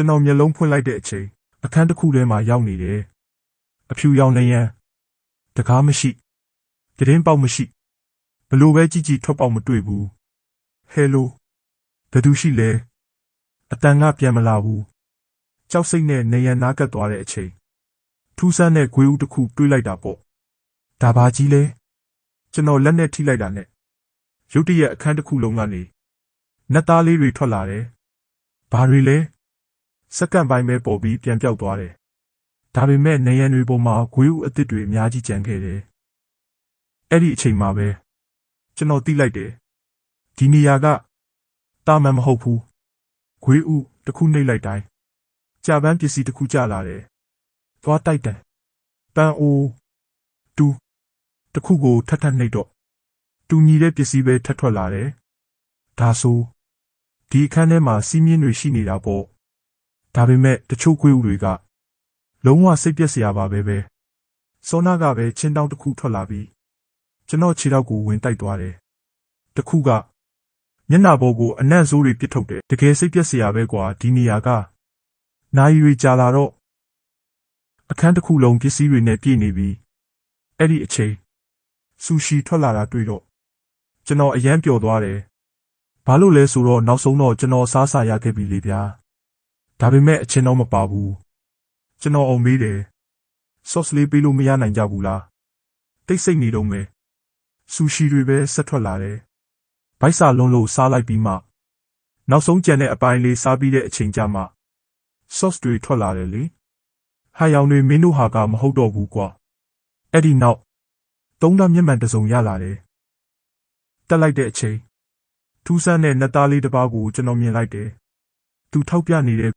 ကျွန်တော်မျက်လုံးဖွင့်လိုက်တဲ့အချိန်အခန်းတစ်ခုထဲမှာရောက်နေတယ်အဖြူရောင်နေရန်တကားမရှိတရင်ပေါက်မရှိဘလို့ပဲကြည်ကြည်ထွက်ပေါက်မတွေ့ဘူးဟဲလိုဘယ်သူရှိလဲအတန်ကပြန်မလာဘူးကြောက်စိတ်နဲ့နေရန်နားကပ်သွားတဲ့အချိန်ထူးဆန်းတဲ့ဂွေးဦးတစ်ခုတွေးလိုက်တာပေါ့ဒါပါကြီးလဲကျွန်တော်လက်နဲ့ထိလိုက်တာနဲ့ရုတ်တရက်အခန်းတစ်ခုလုံးကနေနတ်သားလေးတွေထွက်လာတယ်ဘာတွေလဲစက္ကန့်ပိုင်းပဲပေါ်ပြီးပြန်ပြောက်သွားတယ်ဒါပေမဲ့နေရန်တွေပေါ်မှာဂွေးဦးအစ်စ်တွေအများကြီးကျန်ခဲ့တယ်အဲ့ဒီအချိန်မှာပဲကျွန်တော်သိလိုက်တယ်ဒီနေရာကတာမန်မဟုတ်ဘူးဂွေးဦးတစ်ခုနှိပ်လိုက်တိုင်းကြာပန်းပစ္စည်းတစ်ခုကျလာတယ်သွားတိုက်တယ်ပန်းအိုးတူတစ်ခုကိုထပ်ထပ်နှိပ်တော့တူညီတဲ့ပစ္စည်းပဲထပ်ထွက်လာတယ်ဒါဆိုဒီအခန်းထဲမှာစီးမြင်းတွေရှိနေတာပေါ့ဒါပေမဲ့တချို့ဂွေးဦးတွေကလုံးဝစိတ်ပြက်စရာပါပဲစောနာကပဲချင်းတောင်းတစ်ခုထွက်လာပြီးကျွန်တော်ခြေထောက်ကိုဝင်တိုက်သွားတယ်တစ်ခုကမျက်နှာပေါ်ကိုအနံ့ဆိုးတွေပစ်ထုတ်တယ်တကယ်စိတ်ပြက်စရာပဲကွာဒီနေရာကနိုင်ရီကြာလာတော့အခန်းတစ်ခုလုံးပစ္စည်းတွေနဲ့ပြည့်နေပြီးအဲ့ဒီအချိန်ဆူရှီထွက်လာတာတွေ့တော့ကျွန်တော်အယမ်းပျော်သွားတယ်ဘာလို့လဲဆိုတော့နောက်ဆုံးတော့ကျွန်တော်စားစာရခဲ့ပြီလေဗျာဒါပေမဲ့အချင်းတော့မပါဘူးကျွန်တော်အောင်မေးတယ်ဆော့စ်လေးပေးလို့မရနိုင်ကြဘူးလားတိတ်ဆိတ်နေတော့မယ်ဆူရှီတွေပဲဆက်ထွက်လာတယ်ဘိုက်စာလုံးလို့စားလိုက်ပြီးမှနောက်ဆုံးကြံတဲ့အပိုင်းလေးစားပြီးတဲ့အချိန်ကျမှဆော့စ်တွေထွက်လာတယ်လေဟာယောင်တွေမင်းတို့ဟာကမဟုတ်တော့ဘူးကွာအဲ့ဒီနောက်သုံးသားမျက်မှန်တစုံရလာတယ်တက်လိုက်တဲ့အချိန်ထူးဆန်းတဲ့နတ်သားလေးတစ်ပါးကိုကျွန်တော်မြင်လိုက်တယ်သူထောက်ပြနေတဲ့